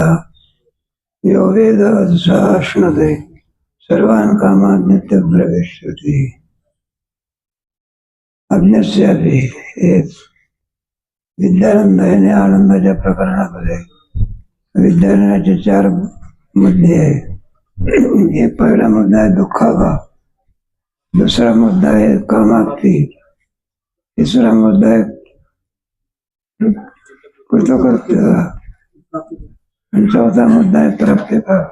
यो वेद सहस्रते सर्वान् कामान् नित्यप्रविशति अज्ञस्यापि विद्यानंद याने आनंदाच्या प्रकरणामध्ये विद्यानाचे 4 मुद्दे आहे. एक पहिला मुद्दा आहे दुःखाभाव, दुसरा मुद्दा आहे कामाप्ती, तिसरा मुद्दा आहे कृतकृत्यता आणि चौथा मुद्दा आहे प्राप्तिभाव.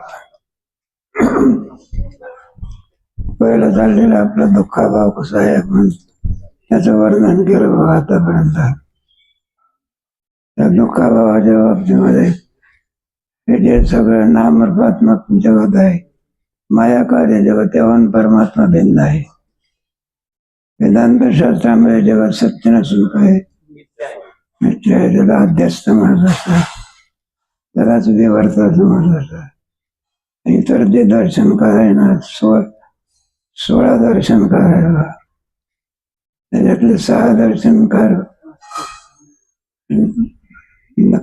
पहिला चाललेला आपला दुःखाभाव कसा आहे आपण त्याचं वर्णन केलं बघा आतापर्यंत. त्या दुःखाभावाच्या बाबतीमध्ये हे जे सगळं नामरूपात्मक जगत आहे, मायाकार्य जगत याहून परमात्मा भिन्न आहे. वेदांत शास्त्रामध्ये जगत सत्य नसून काय मिथ्य आहे. त्याला अध्यस्त म्हणत असतात, त्यालाच विवर्त असं म्हणत असतात. इतर जे दर्शनकार आहे ना 16 दर्शनकार आहे, त्याच्यातले 6 दर्शनकार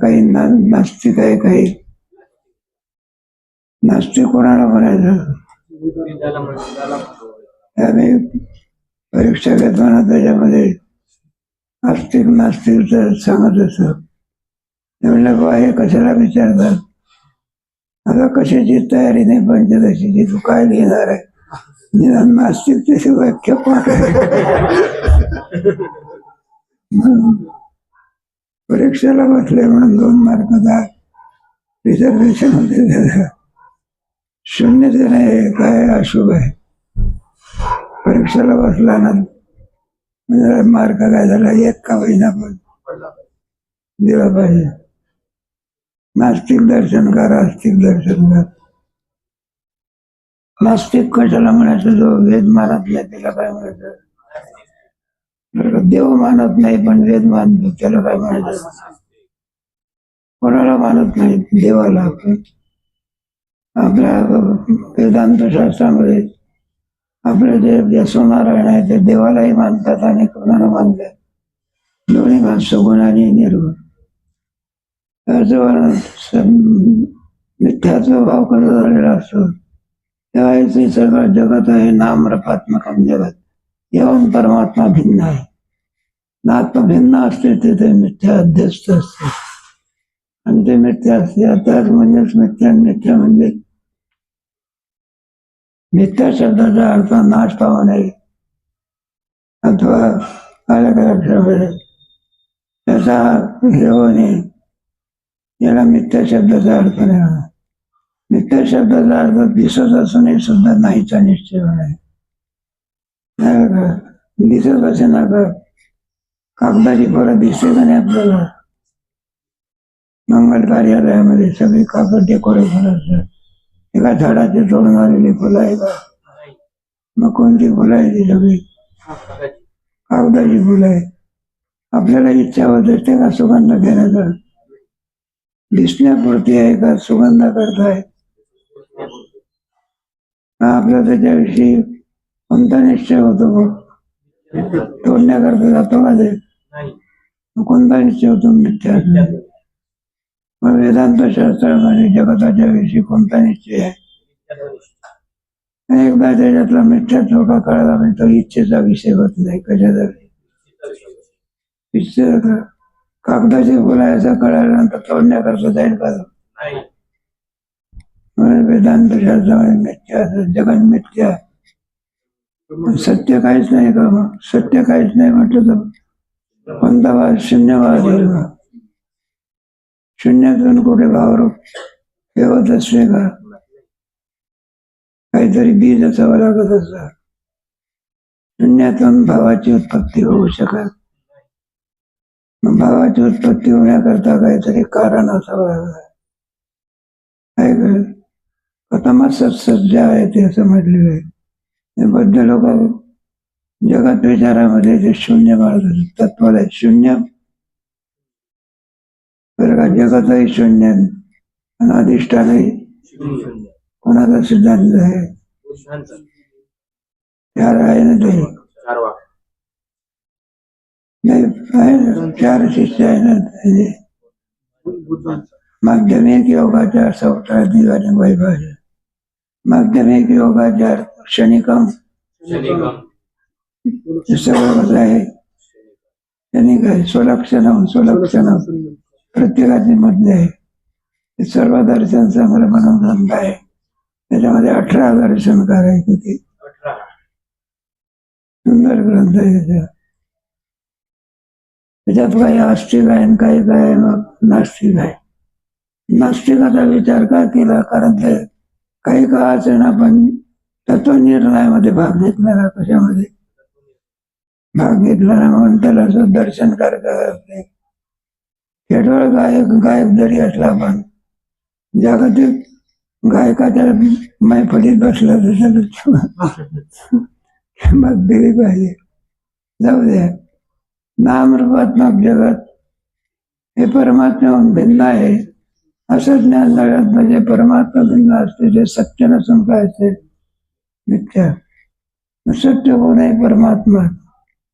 काही नास्तिक आहे, काही नास्तिक कोणाला म्हणायचं. त्याने परीक्षा घेताना त्याच्यामध्ये आस्तिक नास्तिक सांगत असत. म्हणलं बा हे कशाला विचारतात, आता कशाची तयारी नाही पंचदशीची, तू काय लिहिणार आहे, निदान नास्तिकची व्याख्या पाठ परीक्षेला बसले म्हणून 2 मार्क रिझर्वेशन होते. 0 नाही काय अशुभ आहे. परीक्षेला बसला ना म्हणजे मार्क काय झाला 1 का होईना पण दिला पाहिजे. नास्तिक दर्शनकार, आस्तिक दर्शनकार. नास्तिक कशाला म्हणायचं, जो वेद मानत नाही त्याला काय म्हणायचं. देव मानत नाही पण वेद मानतो त्याला काय म्हणायचं. कोणाला मानत नाही, देवाला. आपल्या वेदांत शास्त्रामध्ये आपले जे यशोनारायण आहे ते देवालाही मानतात आणि कोणाला मानतात, दोन्ही मान, सगुण आणि निर्गुण. मिथ्याचा भाव कसा झालेला असतो तेव्हा ते सगळं जगत आहे नामरूपात्मक जगत याहून परमात्मा भिन्न आहे. नात्म भिन्न असते तिथे मिथ्या अध्यस्त असते आणि ते मिथ्या असते. आताच म्हणजेच मिथ्या म्हणजे मिथ्या शब्दाचा अर्थ नाश पावू नये अथवा अलग त्याचा हे होणे, याला मिथ्या शब्दाचा अर्थ नाही होणार. मिथ्या शब्दाचा अर्थ दिसत असूनही सुद्धा नाहीचा निश्चय होणार. दिसत असे ना का कागदाची फळं दिसते का नाही आपल्याला. मंगल कार्यालयामध्ये सगळी कागद डेकोरेशन असतात. एका झाडाची तोडून आलेली फुलं आहे का, मग कोणती फुलं आहे ती सगळी कागदाची फुलं आहे. आपल्याला इच्छा होत असते का सुगंध घेण्याचा, दिसण्यापुरती आहे का सुगंध करताय. आपला त्याच्याविषयी कोणता निश्चय होतो, तोडण्याकरता जातो का ते, कोणता निश्चय होतो मिथ्या. पण वेदांत शास्त्रामध्ये जगताच्या विषयी कोणता निश्चय आहे. एकदा त्याच्यातला मिथ्यात्व का कळला म्हणजे तो इच्छेचा विषय होत नाही. कशाचा इच्छा कागदाची बोलायचं कळल्यानंतर तोडण्याकरता जाईल का. वेदांत शास्त्रामध्ये मिथ्या, जगन मिथ्या, सत्य काहीच नाही का. मग सत्य काहीच नाही म्हटलं तर कोणता भाव, शून्यवाद येईल का. शून्यातून कुठे भाव ठेवत असते का, काहीतरी बीज असावं लागत असतं. शून्यातून भावाची उत्पत्ती होऊ शकत. मग भावाची उत्पत्ती होण्याकरता काहीतरी कारण असावं लागतं. काय प्रथम सत्सज्ज आहे ते असं म्हटलेलं आहे. ते बद्ध लोक जगत विचारामध्ये जे शून्य मानत तत्वाला शून्य जगतही शून्य आणि अधिष्ठानही कोणाचा सिद्धांत आहे. 4 आहे ना ते, नाही आहे ना, 4 शिष्य आहे ना. माध्यमिक योगाचार सौत्राधिकारी वैभाष्य. माध्यमिक योगाचार क्षणिकम हे सगळं कसं आहे, क्षणिक आहे. स्वलक्षणम स्वलक्षणम प्रत्येकाचे मधले आहे. हे सर्व दर्शन संग्रह म्हणून ग्रंथ आहे. त्याच्यामध्ये 18 दर्शनकार आहे. किती सुंदर ग्रंथ आहे. त्याच्यात काही आस्तिक आहे आणि काही काय मग नास्तिक आहे. नास्तिकाचा विचार का केला? कारण ते काही काळाचं ना आपण तत्वनिर्णयामध्ये भाग घेतलेला. कशामध्ये भाग घेतलेला म्हणून त्याला असं दर्शनकार करते. केवळ गायक जरी असला पण जागतिक गायकाच्या मैफलीत बसला तर मग दिली पाहिजे. जाऊ द्या. नामरूपात्मक जगत हे परमात्म्याहून भिन्न आहे असं ज्ञान झालं म्हणजे परमात्मा भिन्न असते. ते सत्य नसून काय असते? मिथ्या. सत्य कोण आहे? परमात्मा.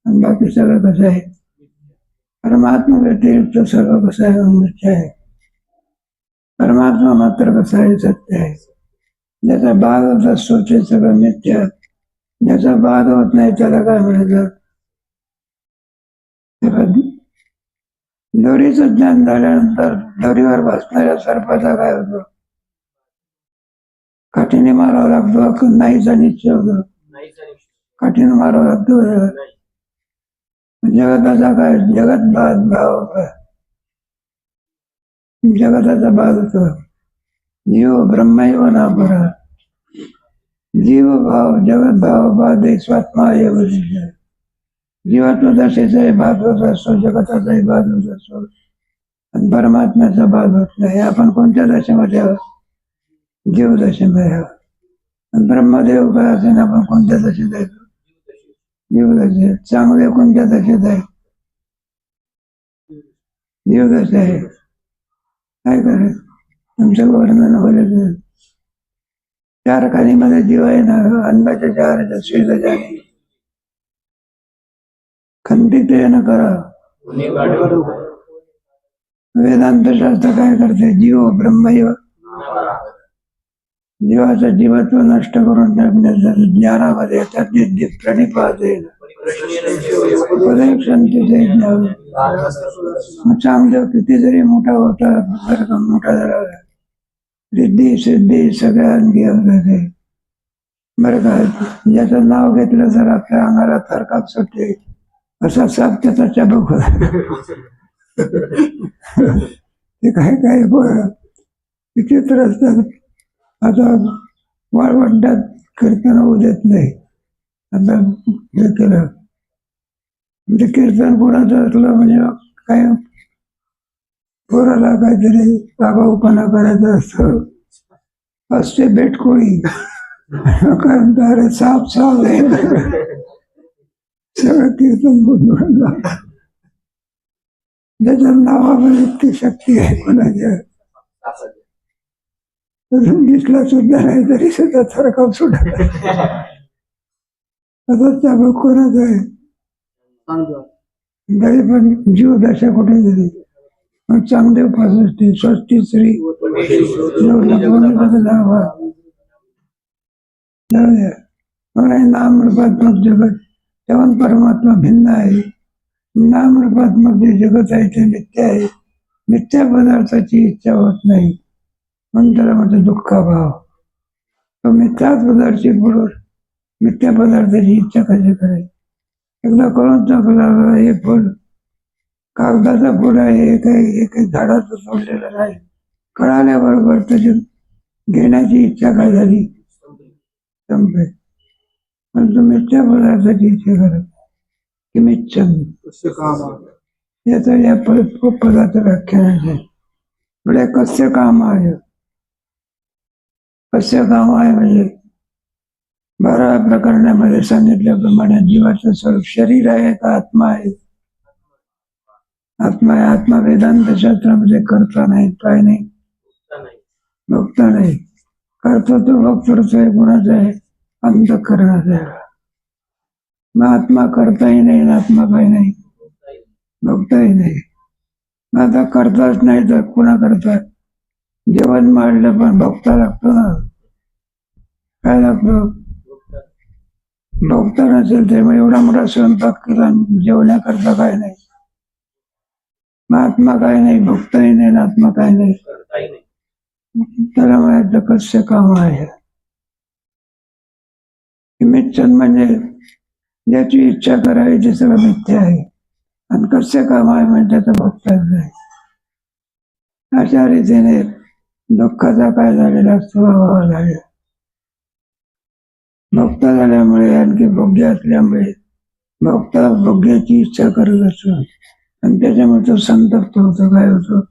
आणि बाकी सगळं कसं आहे? परमात्मा व्यतिरिक्त सगळं कसं आहे? मिथ्या आहे. परमात्मा मात्र कसं आहे? सत्य आहे. ज्याचा बाध होत असतो ते सगळं मिथ्या. ज्याचा बाध होत नाही त्याला काय म्हणायचं? दोरीचं ज्ञान झाल्यानंतर दोरीवर बसणाऱ्या सर्पाचा काय होतो? काठीने मारावं लागतो. नाहीचा निश्चय होतो. काठीने मारावं लागतो. जगताचा काय? जगत बाध भाव. जगताचा बाध होतो. जीव ब्रह्मैव ना परा. जीव भाव जगत भाव बाध स्वात्मा एव जीवात्मा दशेचाही बाध होत असतो. जगताचाही बाध होत असतो. आणि परमात्म्याचा बाध होत नाही. आपण कोणत्या दशेमध्ये आहोत? जीव दशेमध्ये आहोत. आणि ब्रह्मदेव काय असेल आपण कोणत्या दशेत आहे? जीव दशे. चांगले कोणत्या दशेत आहे? जीव दशे आहे. काय करे तुमचं वर्णन होईल. 4 खाणीमध्ये जीव आहे ना. अन्नाच्या 4 स्वीजाच्या खंडित न करा. वेदांत शास्त्र काय करते? जीव ब्रह्मैव. जीवाचं जीवत्व नष्ट करून टाकण्याचं ज्ञानामध्ये प्रणिपाते चांगलं किती जरी मोठा होता मोठा झाला रिद्धी सिद्धी सगळ्यांनी होते. बरं का? ज्याचं नाव घेतलं तर आपल्या अंगाला थरकाप सुटते. असा साप त्याचा चबक होता. ते काय काय विचित्र असतात. आता वाळवंटात कीर्तन होऊ देत नाही. आता हे केलं म्हणजे कीर्तन कोणाचं असलं म्हणजे काय पोराला काहीतरी आगाऊपणा करायचा असतो. असते बेटकोळी काय म्हणतात? अरे साप साप आहे. सगळं कीर्तन बोलून त्याच्या नावामध्ये इतकी शक्ती आहे कोणाच्या. दिसला सुद्धा नाही तरी सुद्धा थरकाप सुटत. आता त्या कोणाचं आहे? तरी पण जीव दशा कुठे गेली? मग चांगदेव 65 स्वस्ती श्री नामरूपात्मक जगत तेव्हा परमात्मा भिन्न आहे. नामरूपात्मक जे जगत आहे ते मिथ्या आहे. मिथ्या पदार्थाची इच्छा होत नाही म्हणून त्याला म्हणतो दुःखाभाव. तो मिथ्याच पदार्थाची पुरुष मिथ्या पदार्थाची इच्छा कशी करायची? एकदा कळून टाकलं हे फुल कागदाचं फुल आहे. काही झाडाचं सोडलेलं नाही. कळाल्याबरोबर त्याची घेण्याची इच्छा काय झाली? संपे. पण तो मिथ्या पदार्थाची इच्छा करत किमिच्छन याचं या पदाचं व्याख्यान आहे. म्हणजे कस्य काम आहे. कस्य काम आहे म्हणजे 12 प्रकरणामध्ये सांगितल्याप्रमाणे जीवाचं स्वरूप शरीर आहे का आत्मा आहे? आत्मा आहे. आत्मा वेदांत शास्त्रामध्ये करता नाही. काय नाही? भोगता नाही. करतो तो भोगतोच आहे. गुणाचा आहे? अंतःकरणाचा आहे. मग आत्मा करताही नाही. आत्मा काय नाही? भोगताही नाही. मग आता करताच नाही तर पुन्हा करतात जेवण मांडलं पण भोगता लागतो ना. काय लागतो? भोगता नसेल तर मग एवढा मोठा स्वयंपाक केला आणि जेवण्याकरता काय नाही. महात्मा काय नाही, भोगताही नाही, आत्मा काय नाही. त्याला म्हणायचं कस्य काम आहे. मिथ्यन म्हणजे ज्याची इच्छा करावी ते सगळं मिथ्य आहे. आणि कस्य काम आहे म्हणजे त्याचा भोगताच नाही. अशा रीतीने दुःखाचा काय झालेला स्वभाव झाला. भोगता झाल्यामुळे आणखी भोग्य असल्यामुळे भोगता भोग्याची इच्छा करत असतो आणि त्याच्यामुळे तो संतप्त होतो. काय होतो?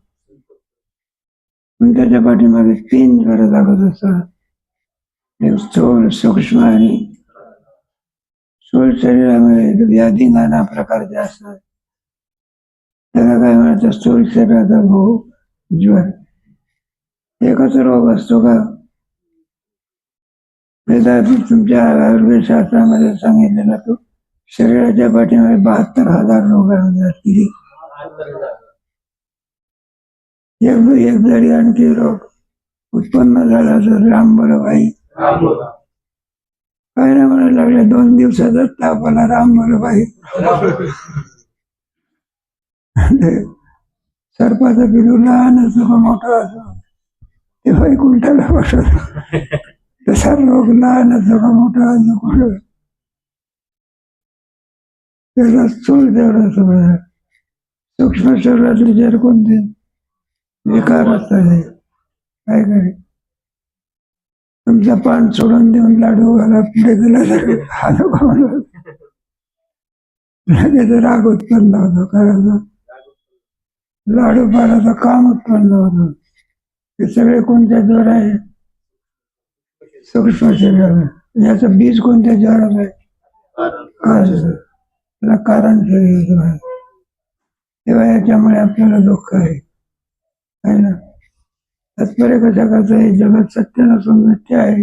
पण त्याच्या पाठीमागे 3 घरं लागत असतात. एक स्थूल, सूक्ष्म आणि स्थूल शरीरामध्ये व्याधी नाना प्रकारचे असतात. त्याला काय म्हणायचं? स्थूल शरीराचा भाऊ ज्वर. एकच रोग असतो का? तुमच्या आयुर्वेद शास्त्रामध्ये सांगितलेला तो शरीराच्या पाठीमागे 72,000 रोग किती? एक जरी आणखी रोग उत्पन्न झाला तर रामबोला बाई काय नाही म्हणायला लागले. 2 दिवसातच तापाला रामबोला बाई. सर्पाचा पिलू लहान असो का मोठा असो ते वैकुंठाला बसत. तसा रोग लहान असो का मोठा असो कुठं त्याला स्थूल तेवढा समजा. सूक्ष्म शरीरातले जर कोणते विकार असतात काय करे. तुमचा पान सोडून देऊन लाडू घाला पुढे गेला लगेच राग उत्पन्न होतो. कारण लाडू पाडाचं काम उत्पन्न होतं. हे सगळे कोणत्या ज्वर आहे? सूक्ष्म शरीराला. याचं बीज कोणत्या ज्वरात आहे? त्याला कारण शरीर आहे. तेव्हा याच्यामुळे आपल्याला दुःख आहे ना. तात्पर्य कशा करता हे जगत सत्य नसून मिथ्य आहे.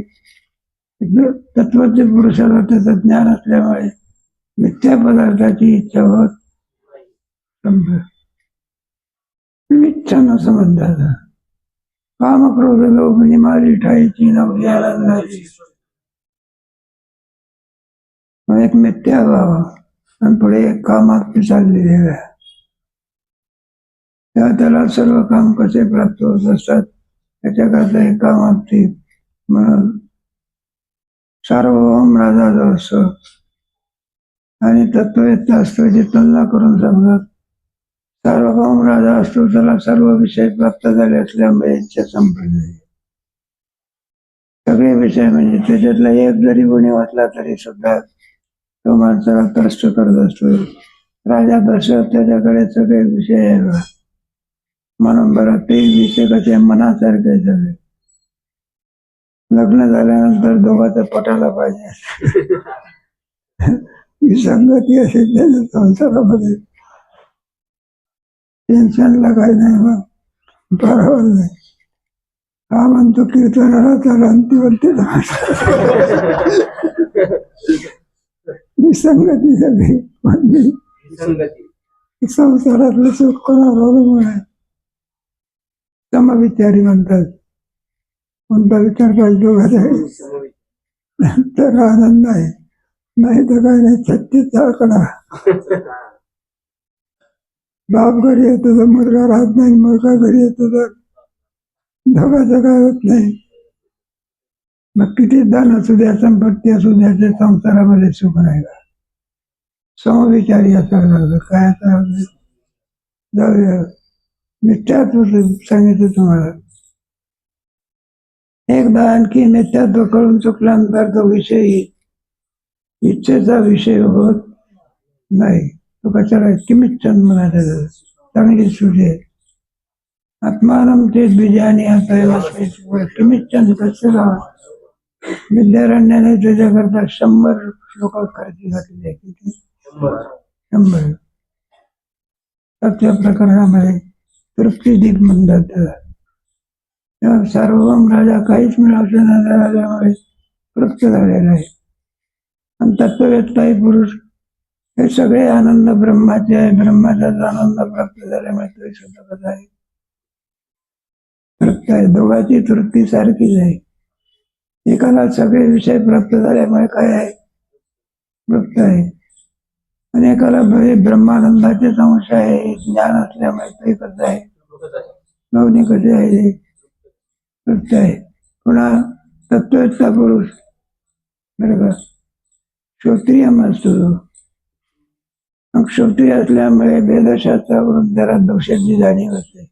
तत्वज्ञ पुरुषाला त्याचं ज्ञान असल्यामुळे मिथ्या पदार्थाची इच्छा होत मिथ्या नसं म्हणतात. काम क्रोध लोभ निमारी ठाईची नवरी आनंदाची. मग एक मिथ्या व्हावा आणि पुढे एक कामात चाललेली आहे. तेव्हा त्याला सर्व काम कसे प्राप्त होत असतात त्याच्याकरता एक कामाप्ती म्हणून सार्वभौम राजा जो असतो आणि तत्ववेत्ता असतो जे तुलना करून सांगतात. सार्वभौम राजा असतो त्याला सर्व विषय प्राप्त झाले असल्यामुळे इच्छा संपली. सगळे विषय म्हणजे त्याच्यातला एक जरी गुणी वाचला तरी सुद्धा तो माणसाला त्रस्त करत असतो. राजा दशरथ त्याच्याकडे सगळे विषय आहे म्हणून बरं ते विषय कसे मनासारखे सगळे. लग्न झाल्यानंतर दोघांचं पटायला पाहिजे. विसंगती असेल त्याच्या संसारामध्ये टेन्शनला काही नाही. मग बरोबर नाही. हा म्हणतो कीर्तनाला त्याला अंतिवंती विसंगती सगळी. संसारातलं सुख कोणाबरोबर आहे? समविचारी म्हणतात. कोणता विचार पाहिजे दोघांचा तर आनंद आहे. नाही तर काय नाही. 36 आकडा. बाप घरी येतो तर मुलगा राहत नाही. मुलगा घरी येतो तर दोघांचं काय होत नाही. मग किती धन असू द्या संपत्ती असू द्या त्या संसारामध्ये सुख नाही का? समविचारी असायला लागलं. काय आता जाऊया मिथ्यात्व सांगितलं तुम्हाला. एकदा आणखी मिथ्यात्व कळून चुकल्यानंतर तो विषय इच्छेचा विषय होत नाही. तो कशाला किमिच्छन म्हणायचं. चांगली सुटे आत्मानम ते बीजाने आता किमिच्छन कसं विद्यारण्याने त्याच्याकरता 100 श्लोक खर्ची घातलेले. किती? 100. त्या प्रकरणामध्ये तृप्तीदीप म्हणतात त्याला. तेव्हा सार्वभौम राजा काहीच मिळवलं न झाल्यामुळे तृप्त झालेला आहे. आणि तत्ववेत्ताही पुरुष हे सगळे आनंद ब्रह्माचे आहे. ब्रह्माचाच आनंद प्राप्त झाल्यामुळे तो सुद्धा कसा आहे? तृप्त आहे. दोघांची तृप्ती सारखीच आहे. एकाला सगळे विषय प्राप्त झाल्यामुळे काय आहे, तृप्त आहे. आणि एकाला ब्रह्मानंदाचे अंश आहे, ज्ञान असल्यामुळे ते कसं आहे, दोन्ही कसे आहे, तृप्त आहे. पुन्हा तत्ववेत्ता पुरुष बरोबर श्रोत्रिय असतो. मग श्रोत्रिय असल्यामुळे वेदशास्त्रावरून जरा दोषाची जाणीव असते.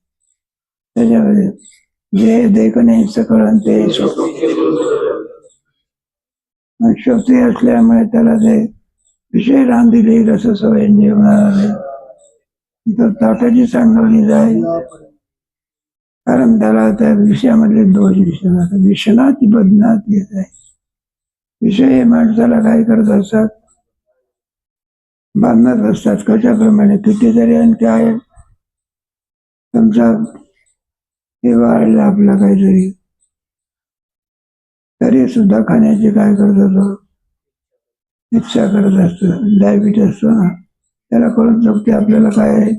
त्याच्यामध्ये जे देखणे सकळण ते श्रोत्रिय असल्यामुळे त्याला ते विषय रांधिले रससवय जेवणारे तर ताटाची सांगवली जाईल, कारण त्याला त्या विषयामधले दोष दिसतात. विषणाती बदनात येत आहे. विषय हे माणसाला काय करत असतात, बांधत असतात. कशाप्रमाणे, कितीतरी आणखी आहे तुमचा हे वाढलं आपला काहीतरी, तरी सुद्धा खाण्याची काय करत असतो, इच्छा करत असतो. डायबिटीस असतो ना, त्याला कळून चुकते आपल्याला काय आहे,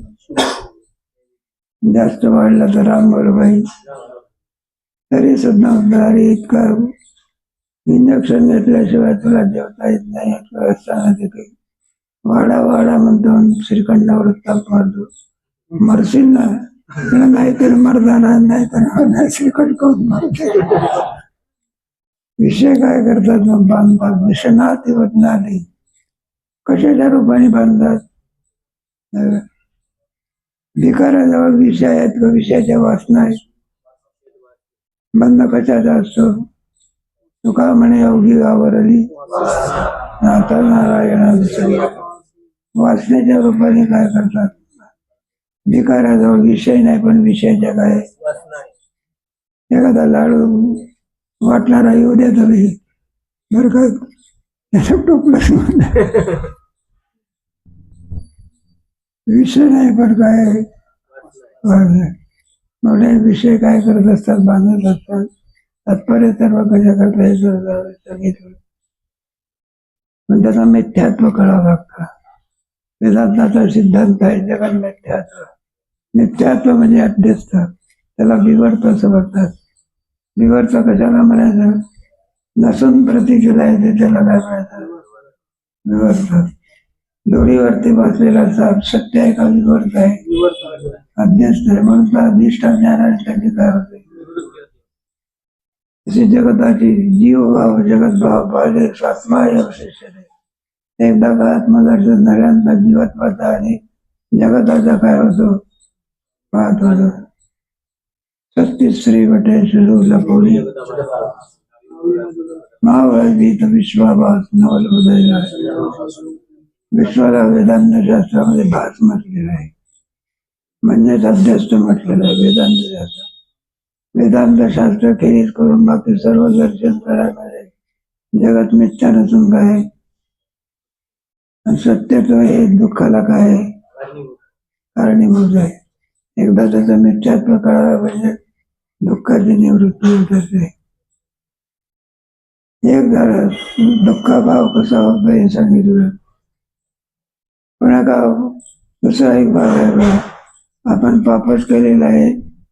जास्त वाढला तर रामवर बाई, तरी सुद्धा अरे इतका इंजेक्शन घेतल्याशिवाय तुला जेवता येत नाही असताना ते काही वाडा वाडा म्हणतो, श्रीखंडावर ताप मारतो, मरशील ना, नाहीतर मरताना, नाहीतर श्रीखंड करून मारते. विषय काय करतात मग, बांधतात. विषणात वदनाली, कशाच्या रूपाने बांधतात, विकाराजवळ विषय आहेत का, विषयाच्या वासना आहेत. बंध कशाचा असतो, तुका म्हणे अवघी आवरली नाथा नारायणा दिसली. वासनेच्या रूपाने काय करतात, विकाराजवळ विषय नाही पण विषयाच्या काय, एखादा लाडू वाटणारा येऊ द्या तरी बरं का, त्याचं टोपलंच विषय नाही पण काय, मोठे विषय काय करत असतात, बांधत असतात. तात्पर्य सर्व कशा करता सांगितलं, पण त्याचा मिथ्यात्व कळावं लागतं. वेदांताचा सिद्धांत आहे जगात मिथ्यात्व. मिथ्यात्व म्हणजे अध्यस्त, त्याला विवर्त असं म्हणतात. विवर्त कशाला म्हणायचं, नसून प्रती केलाय ते त्याला काय म्हणायचं, विवर्त. दोरीवरती बसलेला साप सत्य आहे का विवर्त आहे, अध्यस्त आहे. म्हणून त्या अधिष्ठान ज्ञानाने त्याची काय होते, अशी जगताची जीव भाव जगत भाव पाहिले स्वात्मा अवशेष. एकदा का आत्मदर्शन नव्यांचा जीवत्वाचा आणि जगताचा काय होतो पाहत होतो. 36 श्रीवटे सुरू लपवली महावळगीत विश्वाभास नवल उदयला. विश्वाला वेदांत शास्त्रामध्ये भास म्हटलेला आहे, म्हणजेच अध्यस्त म्हटलेलं आहे वेदांत शास्त्र. वेदांत शास्त्र खेरीज करून बाकी सर्व दर्शन करायला जगत मिथ्या नसून काय, सत्यत्व हे दुःखाला काय कारणीभूत आहे. एकदा त्याचा मिथ्यात्व कळाला म्हणजे दुःखाची निवृत्ती होत असते. एक झालं दुःखाभाव कसा होतो हे सांगितलं. पुन्हा का दुसरा एक भाग आहे, आपण पापच केलेलं आहे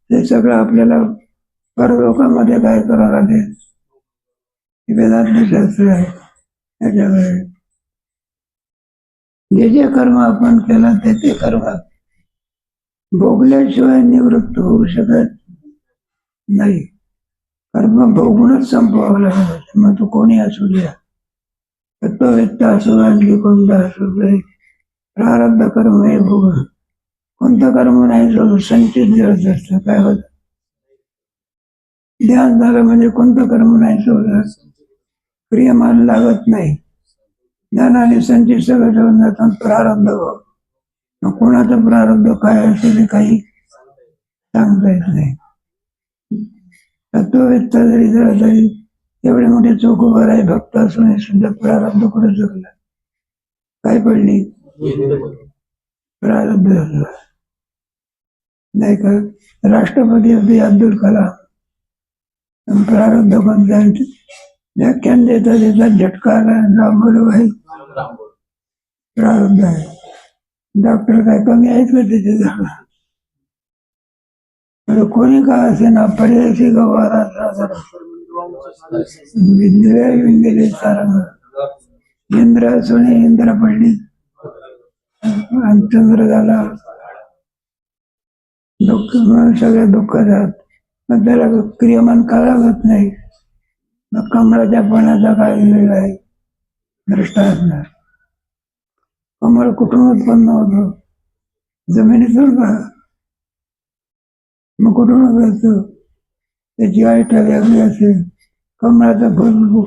ते सगळं आपल्याला परलोकामध्ये काय करावं लागेल, वेदांत शास्त्र आहे. त्याच्यामुळे जे जे कर्म आपण केलं ते कर्म भोगल्याशिवाय निवृत्त होऊ शकत नाही. कर्म भोगूनच संपवावं लागेल. मग तो कोणी असू द्या, तत्ववेत्ता असो आणखी कोणता असू दे, प्रारब्ध कर्म हे भोग. कोणतं कर्म नाही जो संचित जळत असतं, काय होत ध्यान झालं म्हणजे कोणतं कर्म नाही सोडत, क्रियमान लागत नाही. ज्ञानाने संचित सगळं ठेवून जातात. प्रारब्ध मग कोणाचं प्रारब्ध काय असेल काही सांगता येत नाही. तत्ववेत्ता जरी झाला तरी एवढे मोठे चोखोबर आहे भक्त असून सुद्धा प्रारब्ध कुठे चुकलं, काय पडली प्रारब्ध नाही का. राष्ट्रपती होते अब्दुल कलाम, प्रारब्ध कोणत्या व्याख्यान देता देता झटका रामबोलो आहे, प्रारब्ध आहे. डॉक्टर काय कमी आहेत का त्याचे झालं, तर कोणी का असे ना पर्यायी गवारा विंदिले विंदिले सारंग इंद्र सोने इंद्र पडली आणि चंद्र झाला दुःख म्हणून सगळे दुःख जात मग त्याला क्रियमान कळावत नाही मग कमळाच्या पाण्याचा काय लिहिलं आहे दृष्टांत कमळ कुठून उत्पन्न होतो जमिनीतून का मग कुठून होतो त्याची आयटा वेगळी असेल कमळाचं फुल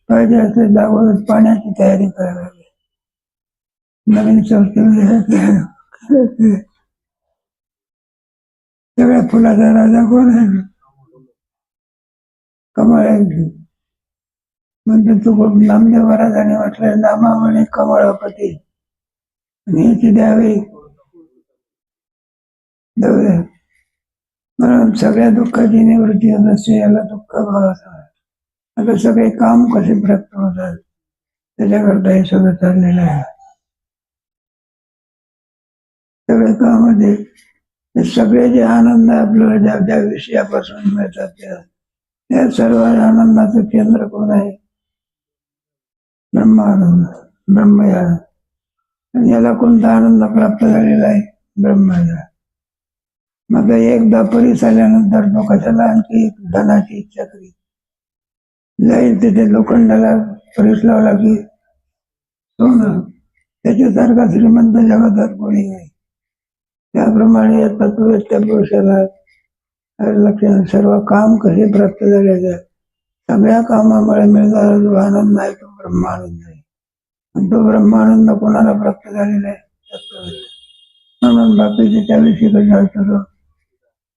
पाहिजे असेल दाखवत पाण्याची तयारी करायला लागली नवीन संस्कृती सगळ्या फुलाचा राजा कोण आहे कमळ आहे म्हणजे तू खूप नामदेव महाराजांनी म्हटलं नामा म्हणे कमळपती आणि याची द्यावी म्हणून सगळ्या दुःखाची निवृत्ती होत असते याला दुःख भाव असा आता सगळे काम कसे प्राप्त होतात त्याच्याकरता हे सगळं चाललेलं आहे सगळे कामामध्ये हे सगळे जे आनंद आपल्याला ज्या ज्या विषयापासून मिळतात त्या सर्व आनंदाचं केंद्र कोण आहे ब्रह्मानंद ब्रह्मयान आणि याला कोणता आनंद प्राप्त झालेला आहे ब्रह्मयान मग एकदा परीस आल्यानंतर तो कशाला आणखी धनाची इच्छा करी जाईल तिथे लोखंडाला परीस लावला की सोनं त्याच्यासारखा श्रीमंत जगात कोणी नाही त्याप्रमाणे या तत्ववेत्या पुरुषाला लक्षात सर्व काम कसे प्राप्त झाले सगळ्या कामामुळे मिळणारा जो आनंद आहे तो ब्रह्मानंद आहे आणि तो ब्रह्मानंद कोणाला प्राप्त झालेला आहे तत्ववेत्या म्हणून बाकीचे त्याविषयी कसं असतो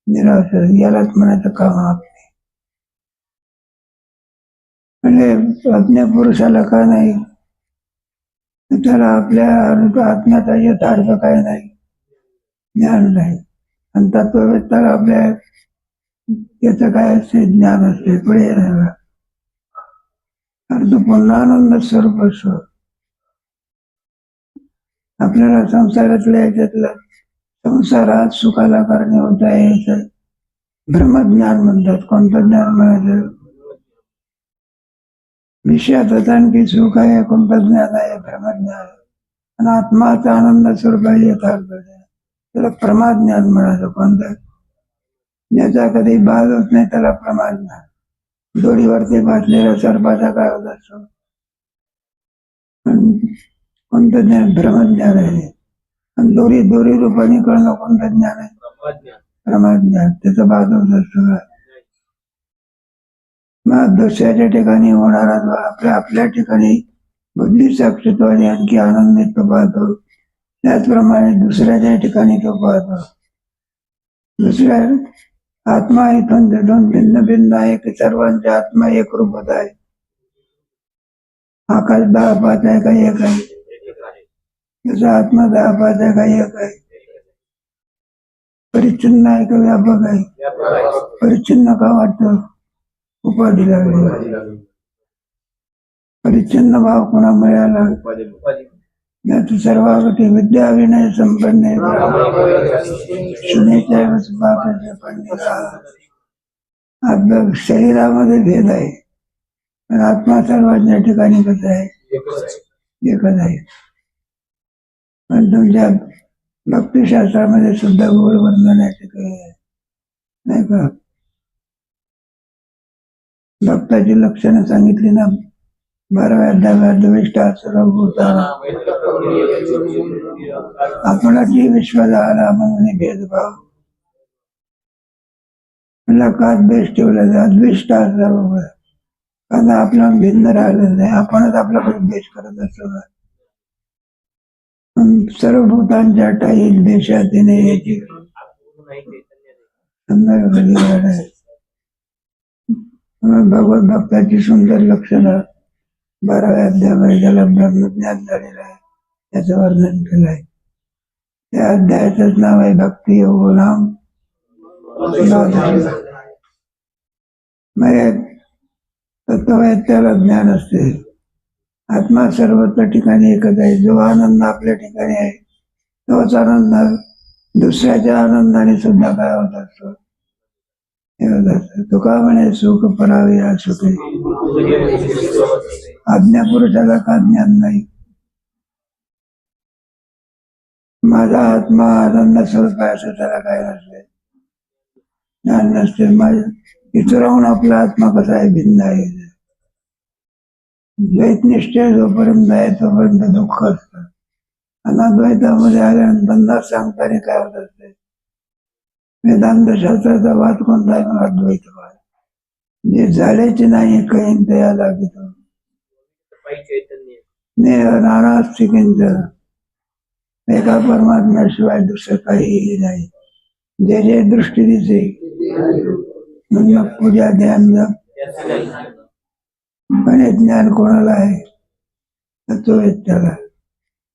निराश यालाच म्हणायचं काम आपले म्हणजे अज्ञ पुरुषाला का नाही त्याला आपल्या आत्म्याचा यथार्थ काय नाही ज्ञान नाही आणि तत्ववेत्याला आपल्या याचं काय असते ज्ञान असते पुढे नाही अर्थ पुन्हा आनंद स्वरूप असतो आपल्याला संसारातल्या याच्यातलं संसारात सुखाला करणे होत आहे ब्रह्मज्ञान म्हणतात कोणतं ज्ञान म्हणायचं विषयातच आणखी सुख आहे कोणतं ज्ञान आहे ब्रह्मज्ञान आणि आत्माचा आनंद स्वरूप आहे यथार्थ त्याला प्रमाद ज्ञान म्हणायचं कोणतं ज्याचा कधी बाज होत नाही त्याला प्रमाद ज्ञान दोरीवरती बांधलेल्या सर्पाचा काय होत असतो कोणतं ज्ञान ब्रह्मज्ञान आहे आणि दोरी रूपाने कळणं कोणतं ज्ञान आहे प्रमाद ज्ञान त्याचं बाज होत असतो मग दुसऱ्याच्या ठिकाणी होणारा आपल्या ठिकाणी बुद्धी साक्षीत्वाने आणखी आनंदित तो पाहतो त्याचप्रमाणे दुसऱ्याच्या ठिकाणी तो पाहतो दुसऱ्या आत्मा इथून तिथून भिन्न भिन्न आहे की सर्वांचे आत्मा एकरूपत आहे आकाश 10 5 आहे का एक आहे त्याचा आत्मा 10 5 आहे का एक आहे परिच्छिन्न आहे का व्यापक आहे परिच्छिन्न का वाटतं उपाधी लागली परिच्छिन्न भाव कोणा मिळाला सर्व विद्या विनय संपन्न शरीरामध्ये भेद आहे पण आत्मा सर्वांच्या ठिकाणी कसं आहे एकच आहे पण तुमच्या भक्तिशास्त्रामध्ये सुद्धा गोड वर्णन आहे काही नाही का भक्ताची लक्षणं सांगितली ना 12व्या अध्यायात द्वेष्टा सर्वभूता आपणाची विश्वास आला म्हणून भेदभाव मला का द्वेष ठेवला जा द्वेष्टा सर्व कारण आपला भिन्न राहिलं नाही आपणच आपल्याकडे द्वेष करत असतो सर्वभूतांच्या टाई देशात याची भगवत भक्ताची सुंदर लक्षणं 12व्या अध्यायामध्ये ज्याला ब्रह्मज्ञान झालेलं आहे त्याचं वर्णन केलं आहे त्या अध्यायाचंच नाव आहे भक्ती योग नाम तत्ववेत्याला ज्ञान असते आत्मा सर्वत्र ठिकाणी एकच आहे जो आनंद आपल्या ठिकाणी आहे तोच आनंद दुसऱ्याच्या आनंदाने सुद्धा काय होत असतो तुका म्हणे सुख परावे या सुखे आज्ञा पुरुषाला का ज्ञान नाही. माझा आत्मा आनंद स्वरूप आहे असं त्याला काय नसते, ज्ञान नसते. माझ्या इतराहून आपला आत्मा कसा आहे, भिन्न आहे. द्वैतनिष्ठे जोपर्यंत आहे तोपर्यंत दुःख असतं. अनाद्वैतामध्ये आल्यानंतर बंधात सांगताना काय होत असते, वेदांत शास्त्राचा वाद कोणता आहे, मग अद्वैतवाद. जे झाल्याचे नाही काही तया लागतो नानास्तिकिंच एका परमात्म्याशिवाय दुसरं काहीही नाही. जे जे दृष्टी दिसे मग पूजा ध्यान पण हे ज्ञान कोणाला आहे, तो त्याला.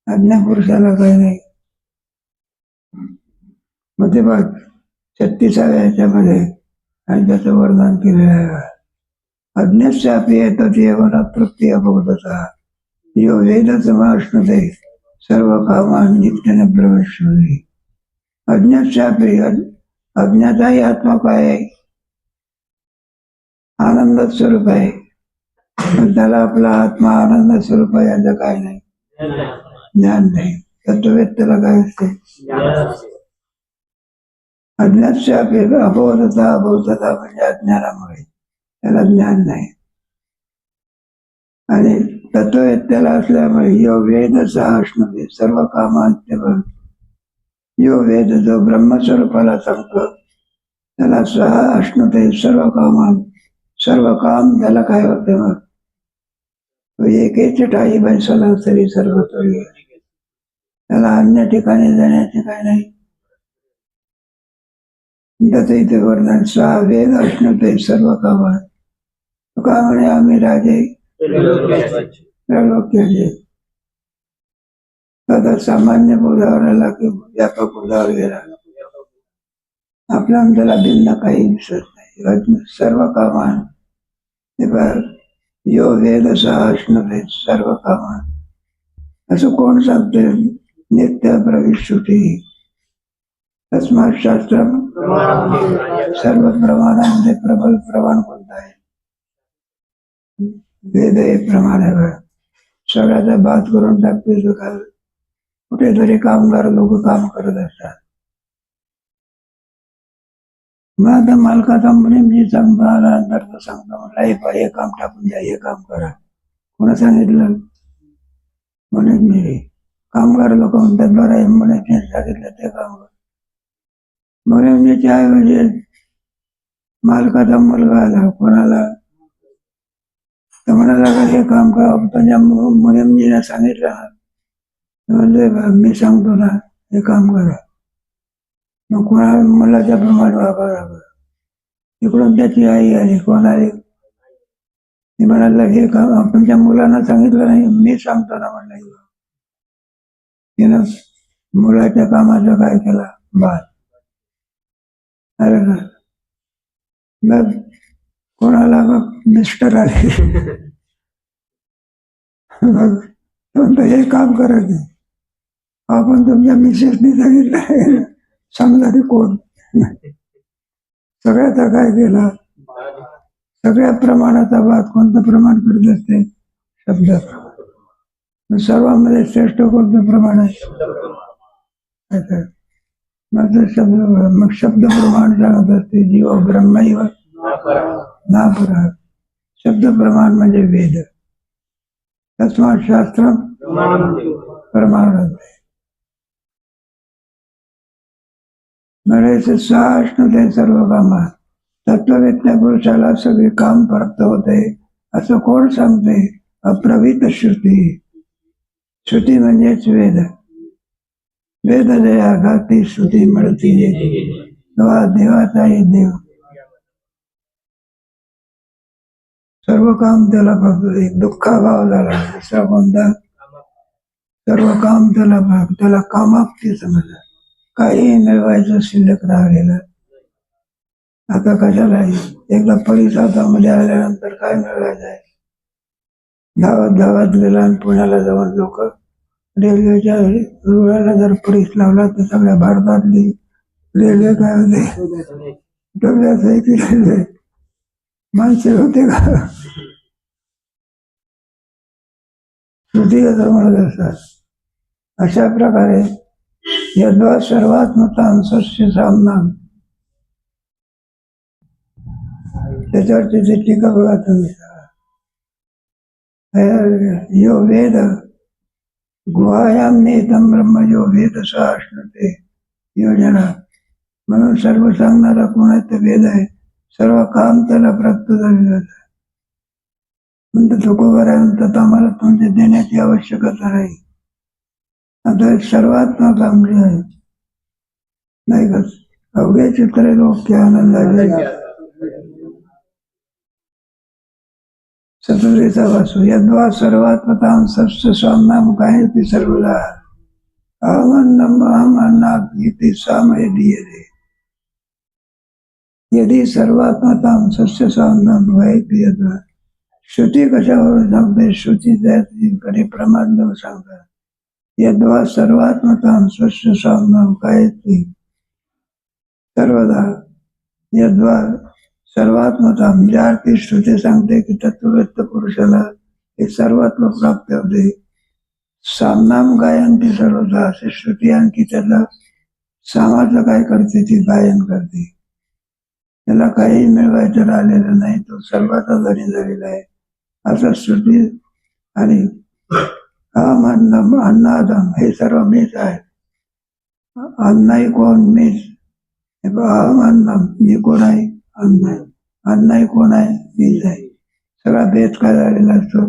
अज्ञा पुरुषाला काही नाही. मग ते बघ 36व्या याच्यामध्ये आणि त्याचं वर्णन केलेलं आहे. अज्ञास्यापि एतदेव तृप्ती अभवतः यो वेदसमाश्नुते सर्व कामान नित्यने प्रवेश होईल. अज्ञास्यापि अज्ञाताही आत्मा काय आहे, आनंद स्वरूप आहे. पण त्याला आपला आत्मा आनंद स्वरूप आहे याचं काय नाही, ज्ञान नाही. तत्ववेत्याला काय असते, अज्ञास्यापि अभवतः म्हणजे अज्ञानामुळे त्याला ज्ञान नाही. आणि तत्ववेत्याला असल्यामुळे यो वेद असणं सर्व कामांत यो वेद जो ब्रह्मस्वरूपाला सांगतो त्याला सह असणते सर्व कामान. सर्व काम त्याला काय होते, मग तो एकेच ठाई बैसला तरी सर्व तोही. त्याला अन्य ठिकाणी जाण्याचे काय नाही. त्याचं इथे वर्णन सहा वेद असणते सर्व कामान. का म्हणे आम्ही राजे त्रैलोक्याचे. आता सामान्य बोधावर आला की व्यापक बोधावर गेला. आपल्या त्याला भिन्न काही दिसत नाही. सर्व कामान यो वेद असणं सर्व कामान असं कोण सांगते, नित्य प्रविष्टी तस्मात शास्त्र सर्व प्रमाणामध्ये प्रबल प्रमाण कोणतं आहे, वेद हे प्रमाण आहे. सगळ्याचा बात करून टाकते. कुठेतरी कामगार लोक काम करत असतात. मग आता मालकाचा म्हणे मी सांगतो आल्यानंतर तो सांगतो म्हटलं हे काम टाकून द्या, हे काम करा. कोणा सांगितलं, म्हणे मी. कामगार लोक म्हणतात बरं आहे म्हणे, ते सांगितलं ते काम कर. म्हणे त्याऐवजी मालकाचा मुलगा आला कोणाला तर म्हणाला हे काम करा. त्यांच्या मुलीने सांगितलं म्हणजे मी सांगतो ना हे काम करा. मग कोणा मुलाच्या प्रमाणे वापरा. इकडून त्याची आई आली, कोण आली, ती म्हणाला हे काम तुमच्या मुलांना सांगितलं नाही, मी सांगतो ना म्हणलं. तिनं मुलाच्या कामाचं काय केला, बात. अरे का मग कोणाला मग मिस्टर आले म्हणतो हे काम करायचं. आपण तुमच्या मिसेसने सांगितलं, सांगणारी कोण. सगळ्याचा काय केला, सगळ्या प्रमाणाचा बात कोणतं प्रमाण करत असते, शब्द. सर्वांमध्ये श्रेष्ठ कोणतं प्रमाण आहे, मग शब्द प्रमाण सांगत असते. जीव ब्रह्मैव ना परा. शब्द प्रमाण म्हणजे वेद. तस्मात शास्त्र प्रमाण. बरेचसे असणं सर्व कामात. तत्ववेत्या पुरुषाला सगळे काम प्राप्त होते असं कोण सांगते, अप्रवित श्रुती. श्रुती म्हणजेच वेद. वेद जे आघाती श्रुती मिळती देवाचाही देव. सर्व काम त्याला बघतो. दुःखाभाव झाला दुसरा कोणता, सर्व काम त्याला भाग. त्याला कामाप्ती समजलं. काही मिळवायचं शिल्लक राहिलेलं. आता कशाला एकदा परिसरामध्ये आल्यानंतर काय मिळवायचं आहे. धावत गेला आणि पुण्याला जाऊन लोक रेल्वेच्या रुळाला जर परीस लावला तर सगळ्या भारतातली रेल्वे काय होते, डोक्यात केलेले माणसे होते का? श्रुती असं म्हणत असतात. अशा प्रकारे यद्वा सर्वात्मतां सस्य सामनाम, त्याच्यावरची जी टीका बघा तुम्ही. यो वेद गुहायाम नेतम ब्रह्म यो वेद सा अश्नुते योजना. म्हणून सर्व सांगणारा कोण आहे? तर वेद आहे. सर्व काम त्याला प्राप्त झालेलं आहे. म्हणतो तुकोबरायंत आम्हाला तुमचे देण्याची आवश्यकता नाही. आता सर्वात्मक आमचे आहे नाही का? अवघे चित्रे लोक आनंदाचे सतुरीचा वासू यद्वा सर्वात्मतां सस्य सामनाम गायति सर्वदा अहमन्नम अहमन्नाथ इति सामय दीयते. यदि सर्वात्मतां सस्य सामनाम गायति यद्वा. श्रुती कशावर सांगते? श्रुती त्याकडे प्रमाण देऊन सांगतात. यद्वा सर्वात्मतां सस्य सामनाम गायति सर्वदा. यद्वा सर्वात्मता म्हणजे अर्थी श्रुती सांगते की तत्ववेत्त पुरुषाला हे सर्वात्म प्राप्त होते. सामनाम गायन ती सर्वदा. असे श्रुती आणखी त्याला सामाचं काय करते? ती गायन करते. त्याला काही मिळवायचं राहिलेलं नाही. तो सर्वाचा धनी झालेला आहे असं श्रुती. आणि अहम अन्नम अन्नादम हे सर्व मीच आहे. अन्नाई कोण? मीच. अहम अन्नम मी कोण आहे? अन्न आहे. अन्नाई कोण आहे? मीच आहे. सगळा भेद काय झालेला असतो?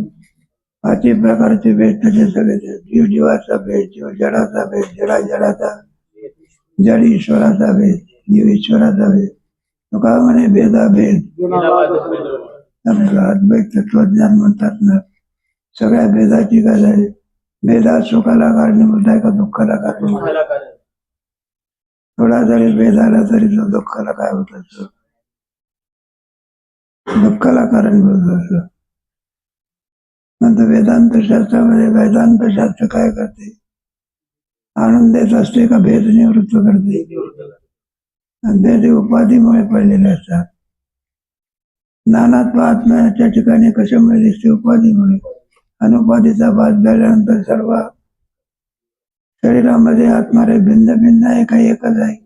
5 प्रकारचे भेद त्याचे सगळे. जीव जीवाचा भेद, जीव जडाचा भेद, जडा जडाचा, जड ईश्वराचा भेद, जीव ईश्वराचा भेद. तो का म्हणे भेदा भेद. अद्वैत तत्वज्ञान म्हणतात ना, सगळ्या भेदाची काय झाली? भेदा सुखाला कारणीभूत आहे का दुःखाला कारणीभूत? थोडा जरी भेद आला तरी तो दुःखाला काय होत असतो? दुःखाला कारणीभूत असतो. नंतर वेदांत शास्त्रामध्ये वेदांत शास्त्र काय करते? आनंद देत असते का भेद निवृत्त करते? आणि भेद उपाधीमुळे पडलेले असतात. नानात्व आत्म्याच्या ठिकाणी कशामुळे दिसते? उपाधीमुळे. अनुपाधीचा बाध झाल्यानंतर सर्व शरीरामध्ये आत्मारे भिन्न भिन्न आहे का एकच आहे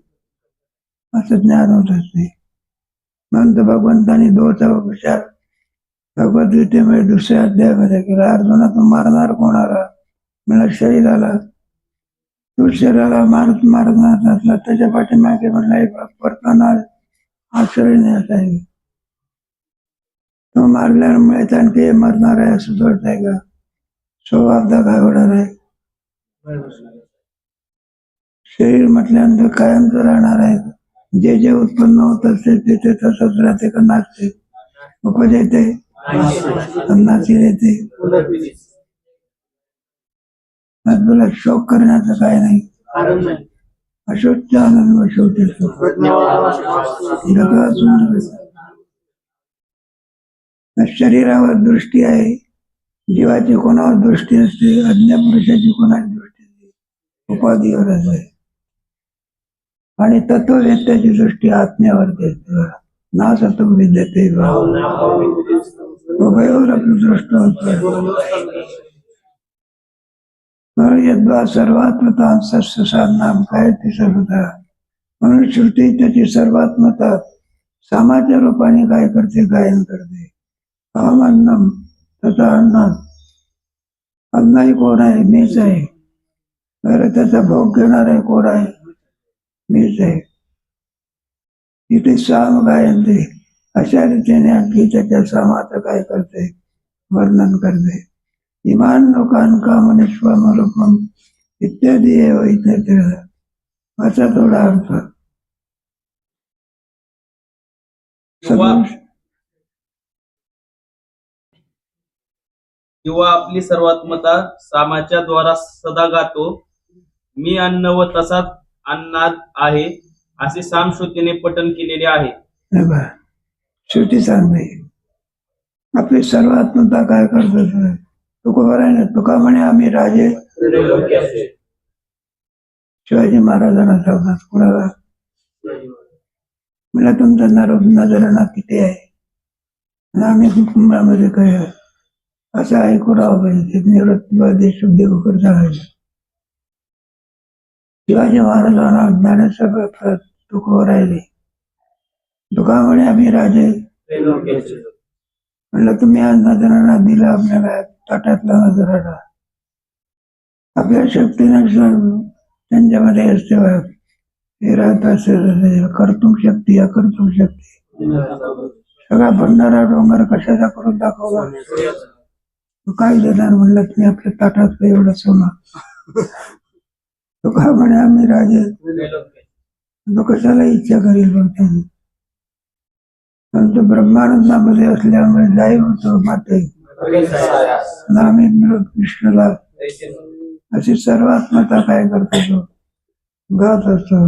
असं ज्ञान होत असते. म्हणून भगवंतांनी दोचा विचार भगवद्गीतेमध्ये 2ऱ्या अध्यायामध्ये केला. अर्जुना तू मारणार कोणाला? मला शरीराला. तू शरीराला मारणार असला त्याच्या पाठीमागे म्हणला परताना आश्रय नाही आहे. तो मारल्यामुळे आणखी मरणार आहे असं वाटत आहे का? स्वभावता काय होणार आहे? शरीर म्हटल्यानंतर कायमच राहणार आहे. जे जे उत्पन्न होत असते ते ते तसंच राहते का नाचते? उपज येते, नाची येते. तुला शोक करण्याचं काय नाही. अशोकचा आनंद शेवटी शरीरावर दृष्टी आहे. जीवाची कोणावर दृष्टी असते? अज्ञा पुरुषाची कोणाची दृष्टी असते? उपाधीवर असते. आणि तत्ववेत्याची दृष्टी आत्म्यावरती असते. ना सत्व विद्यते उभयोर आपली दृष्ट होतो. यद्वा सर्वात्मता सस्य सामनाम गायति सर्वदा. म्हणून श्रुती त्याची सर्वात्मता सामाच्या रूपाने काय करते? गायन करते. अहम अन्नम तथा अन्नात. अन्नाही कोण आहे? मीच आहे. अरे त्याचा भोग घेणार आहे कोण आहे? मीच आहे. इथे साम गायन दे. अशा रीतीने आणखी त्याच्या सामाचं काय करते? वर्णन करते. इमान लोकान कामनेश्वम रूपम इत्यादी इत्यादी असा थोडा अर्थ. किंवा आपली सर्वात्मता सामाच्या द्वारा सदा गातो. मी अन्न व तसाच अन्नाद आहे असे सामश्रुतीने पठण केलेले आहे. श्रुती सांगते आपली सर्वात्मता काय करतो? तुकोबरायने तुका म्हणे आम्ही राजे. शिवाजी महाराजांना सांगतात. कुणाला? म्हणलं तुमचा नजराणा किती आहे? आणि आम्ही कुटुंबामध्ये काय असं ऐकू राहावं पाहिजे. निवृत्तीवादी शुद्धीकर सांगायचं. शिवाजी महाराजांना ज्ञानेश्वर परत तुकोवर राहिले. तुकामुळे आम्ही राजे. म्हणलं तुम्ही आज नजराणा दिला आपल्याला, ताटातला नजराणा. आपल्या शक्तीने त्यांच्यामध्ये असते हे राहत असेल कर्तुम शक्ती, अकर्तुम शक्ती. सगळा भंडारा डोंगर कशाचा करून दाखवला. तू काय देणार? म्हणलं तुम्ही आपल्या ताटात एवढं सोनं. तो का म्हणे आम्ही राजे. तो कशाला इच्छा करील बघ त्यांनी. परंतु ब्रह्मानंदामध्ये असल्यामुळे जाई होतो माते आम्ही विष्णूला अशी सर्वात्मता काय करतो तो गात असतो.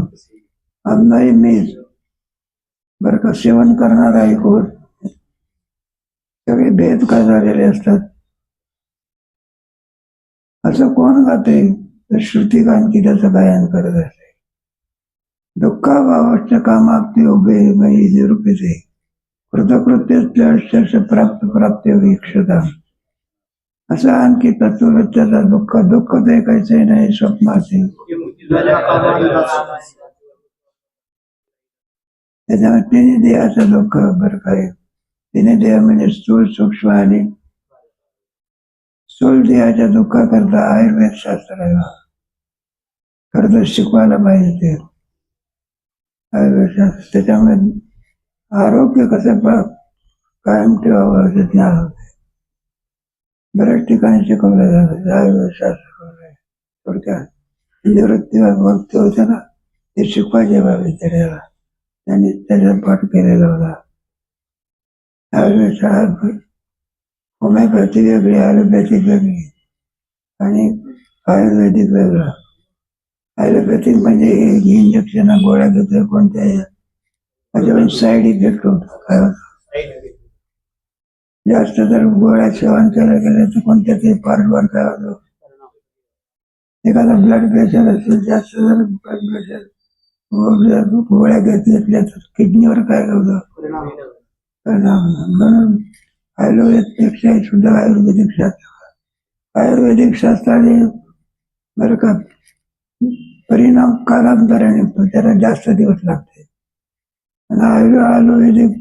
अन्नही मीच बर का. सेवन करणारा एक होत. सगळे भेद काय झालेले असतात. असं कोण गाते? तर श्रुतिकांती त्याचं गायन करत असते. दुःखाभावाच्या कामात ते उभे निरूपिते कृतकृत्य प्राप्त वीक्षता. असं आणखी तत्ववेत्याचा दुःख ते काहीच नाही स्वप्नाचे. त्याच्यामुळे तिने देहाचं दुःख बरं काय. तिने देह म्हणजे स्थूल सूक्ष्म आणि स्थूल देहाच्या दुःखाकरता आयुर्वेद शास्त्र आहे. खरं तर शिकवायला पाहिजे ते आयुर्वेद शास्त्र. त्याच्यामुळे आरोग्य कसं कायम ठेवावं हे ज्ञान होते. बऱ्याच ठिकाणी शिकवलं जातं आयुर्वेद शास्त्र. थोडक्यात निवृत्ती भक्ती होते ना, ते शिकवायचे बाबी त्याला. त्यांनी त्याचा पाठ केलेला होता. आयुर्वेद शास्त्र होमिओपॅथी वेगळी, ॲलोपॅथिक वेगळी आणि आयुर्वेदिक वेगळं. ॲलोपॅथिक म्हणजे इंजेक्शन गोळ्या घेतो कोणत्याही त्याच्यामुळे साईड इफेक्ट होतो. काय होतं जास्त जर गोळ्या सेवन केलं गेलं तर कोणत्या तरी पार्टवर काय होतं. एखादा ब्लड प्रेशर असेल जास्त, जर ब्लड प्रेशर गोळ्या घेतल्या तर किडनीवर काय होतं परिणाम. म्हणून आयुर्वेदपेक्षा सुद्धा आयुर्वेदिक शास्त्र. आयुर्वेदिक शास्त्राने बरं का परिणाम कालांतराने निघतो, त्याला जास्त दिवस लागते. आणि आयुर्वेदिक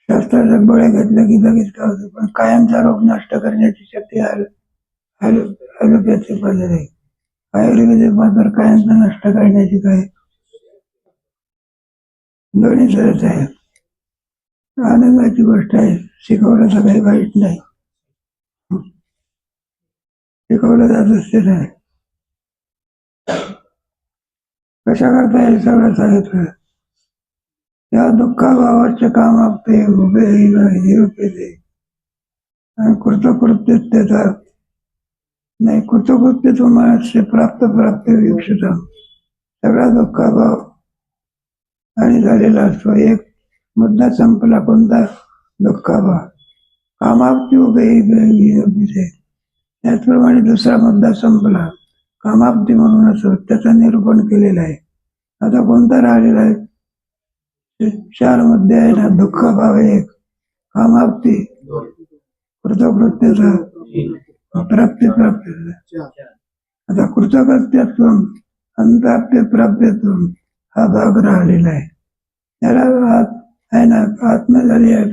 शास्त्राच्या गोळ्या घेतल्या की लगेच काय होतं. पण कायमचा रोग नष्ट करण्याची शक्ती ॲलोपॅथिक मध्ये आहे. आयुर्वेदिक मात्र कायमचा नष्ट करण्याची काय दोन्ही सरच आहे. आनंदाची गोष्ट आहे. शिकवलं तर काही वाईट नाही. शिकवलं जात असते नाही. कशा करता येईल सगळं सांगितलं. या दुःखाभावाचे काम ते उभे निरूपिते आणि कृतकृत्यता नाही. कृतकृत्य तुम्हाला प्राप्त वीक्षता. सगळा दुःखाभाव आणि झालेला असतो. एक मुद्दा संपला. कोणता? दुःखाभाव. कामाप्ती उभे निरूपिते. त्याचप्रमाणे दुसरा मुद्दा संपला. कामाप्ती म्हणून असो त्याचं निरूपण केलेलं आहे. आता कोणता राहिलेला आहे? 4 मुद्दे आहे ना. दुःखाभाव एक, कामाप्ती, कृतकृत्यता, प्राप्ती. आता कृतकृत्यत्व अंताप्य प्राप्यत्व हा भाग राहिलेला आहे. त्याला आहे ना आत्मा झाली आहे.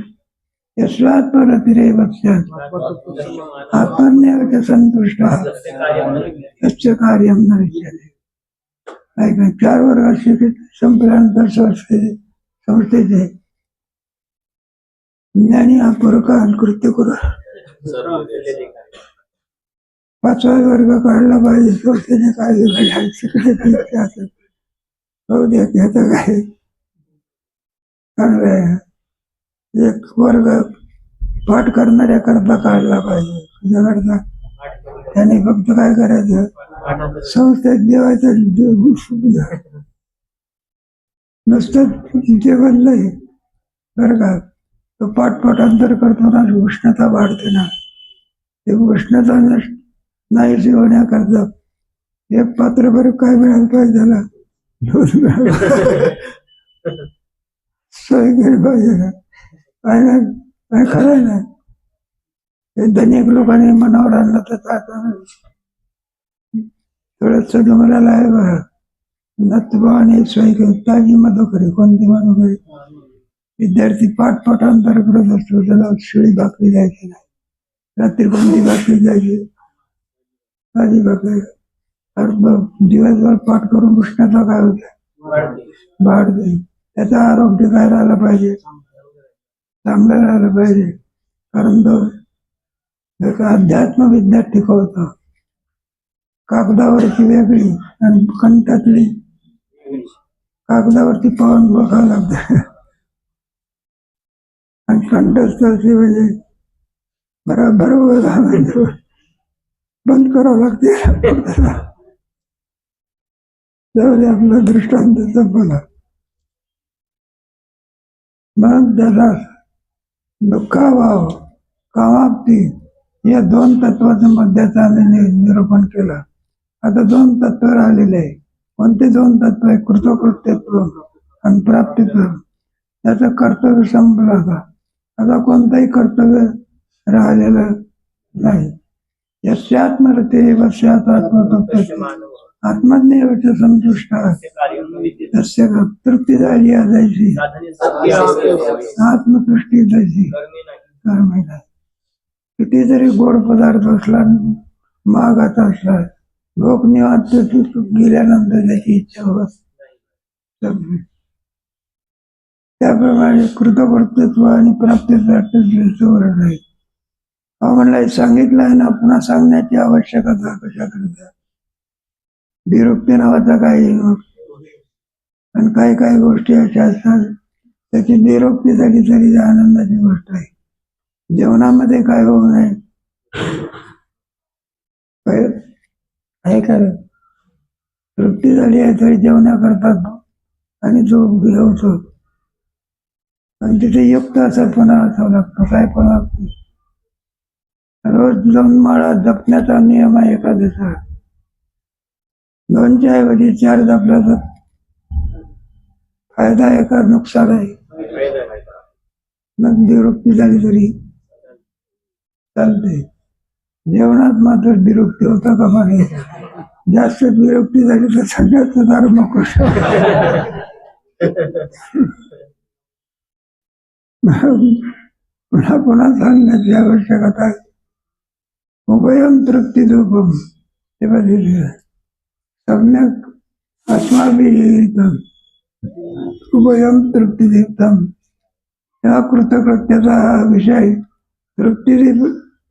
यस्वात्मरतिरे वक्ष्यात आत्मज्ञानाच्या संतुष्ट यस्य कार्यम न विचारे. 4 वर्ग शिक्षित संपल्यानंतर संस्थेचे ज्ञानी हा पुरकार कृत्य करू 5वा वर्ग काढला पाहिजे. संस्थेने काय शिकण्याची असेल हो द्या. त्याचं काय चांगलं आहे. एक वर्ग पाठ करणाऱ्या करता काढला पाहिजे. तुझ्याकरता त्याने फक्त काय करायचं, संस्थेत देवाचं नुसतं जेवण नाही बरं का. तो पाठांतर करतो ना, उष्णता वाढते ना. ते उष्णता नाही होण्याकरता एक पात्र बरं काय मिळालं पाहिजे त्याला. सोय केली पाहिजे ना. काय नाही, काय खरं नाही. हे धनिक लोकांनी मनावर आणलं तर चालतं नाही. थोडंसं डोंगराला आहे बरं, नथभावाने सोय केली. ताजी मधुकरी, कोणती मधुकरी? विद्यार्थी पाठपाठांतर करत असतो, त्याला शिळी भाकरी द्यायची नाही. रात्री कोणती भाकरी द्यायची? ताजी भाकरी. दिवसभर पाठ करून उष्णता काय होते? वाढते. त्याचं आरोग्य काय राहिलं पाहिजे? चांगलं राहिलं पाहिजे. कारण तो एक अध्यात्म विद्या टिकवतो. कागदावरची वेगळी आणि कंठातली. कागदावरती पाहून बघावं लागतं आणि कंठस्थाची म्हणजे बरोबर बंद करावं लागते. त्यावेळी आपला दृष्टांत संपला. म्हणून त्याला दुःखाभाव, कामाप्ती या दोन तत्वाचं मध्याचं आम्ही निरूपण केलं. आता दोन तत्व राहिलेले आहे. कोणते दोन तत्व आहे? कृतकृत्यत्व आणि प्राप्तित्व. त्याचं कर्तव्य संपलं होता. आता कोणतंही कर्तव्य राहिलेलं नाही. यस्य आत्मरते वस्यात आत्मतत्व आत्मज्ञेय संतुष्ट तस्य तृप्ती झाली जायची, आत्मतृष्टी जायची. किती जरी गोड पदार्थ असला, महागाचा असला, भोग निवांत गेल्यानंतर त्याची इच्छा होत. त्याप्रमाणे कृतकृत्यत्व आणि प्राप्तीचं वर्णन आहे. म्हणलं सांगितलं आहे ना, पुन्हा सांगण्याची आवश्यकता कशा करता? विरुक्ती नावाचा काही आणि काही काही गोष्टी अशा असतात त्याची निरुक्ती झाली तरी आनंदाची गोष्ट आहे. जेवणामध्ये काय होऊ नये, काय कर तृप्ती झाली आहे तरी जेवणा करतात आणि जो घेवतो आणि तिथे युक्त असं पुन्हा असावं लागतं. काय पण रोज 2 माळा जपण्याचा नियम आहे एखाद्याचा. 2च्या ऐवजी 4 जपला तर फायदा आहे का नुकसान आहे? मग विरुक्ती झाली तरी चालते. जेवणात मात्र विरुक्ती होता कामा नये. जास्त विरुक्ती झाली तर सगळ्याच धर्म कृष्ण. पुन्हा पुन्हा सांगण्याची आवश्यकता आहे. उभयम तृप्ती धूपम हे बघितले. सम्यक अस्माभिहितम उभयम तृप्तिदीप्तम. या कृतकृत्याचा हा विषय तृप्तिदीप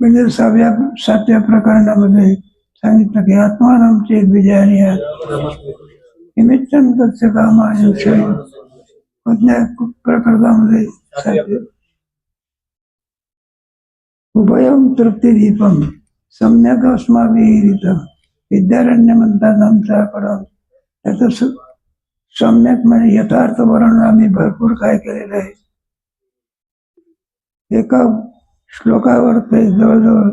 म्हणजे 7व्या प्रकरणामध्ये सांगितलं की आत्मानं चेत विजयाने निमित्तन तस्य कामाने विषय. कोणत्या प्रकरणामध्ये उभयम तृप्तिदीपम सम्यक अस्माभिहितम. विद्यारण्य म्हणतात आमच्याकडं. त्याचं सम्यक म्हणजे यथार्थ वर्णन आम्ही भरपूर काय केलेलं आहे. एका श्लोकावर ते जवळजवळ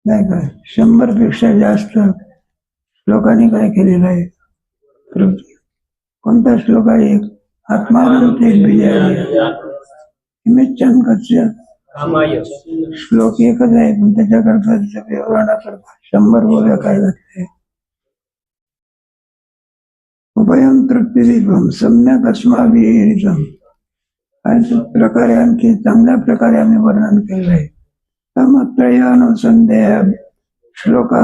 नाही काय 100 पेक्षा जास्त श्लोकांनी काय केलेलं आहे. कोणता श्लोक आहे? आत्मानंते विजयाने कस्य. श्लोक एकच आहे पण त्याच्याकरता विवरणाकरता 100 बोल्या काय घातले. उभयम तृप्तिदीपम सम्यक अस्माभिहितम. आणि प्रकारे आणखी चांगल्या प्रकारे आम्ही वर्णन केलं आहे. तमत्रयानुसंदेह श्लोका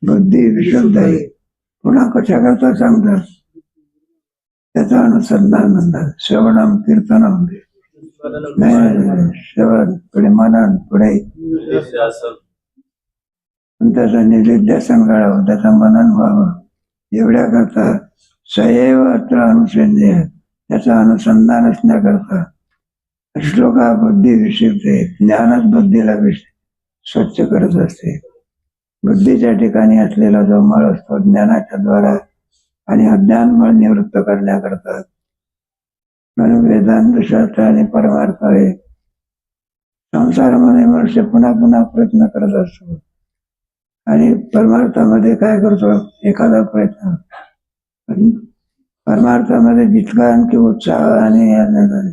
बुद्धी विशुद्ध आहे. पुन्हा कशा करता सांगतात? त्याचं अनुसंधान म्हणतात. श्रवणम कीर्तनम. श्रवण पुढे मनन पुढे त्याचा निधिध्यासन करावं, त्याचं मनन व्हावं. एवढ्या करता सदैव अत्र अनुसंदेह त्याचं अनुसंधान असण्याकरता श्लोका बुद्धी विषयते. ज्ञानच बुद्धीला स्वच्छ करत असते. बुद्धीच्या ठिकाणी असलेला जो मळ असतो ज्ञानाच्या द्वारा आणि अज्ञान मळ निवृत्त करण्याकरता. म्हणून वेदांत शास्त्र आणि परमार्थ आहे. संसारामध्ये मनुष्य पुन्हा पुन्हा प्रयत्न करत असतो आणि परमार्थामध्ये काय करतो? एखादा प्रयत्न परमार्थामध्ये जितका आणखी उत्साह आणि आनंद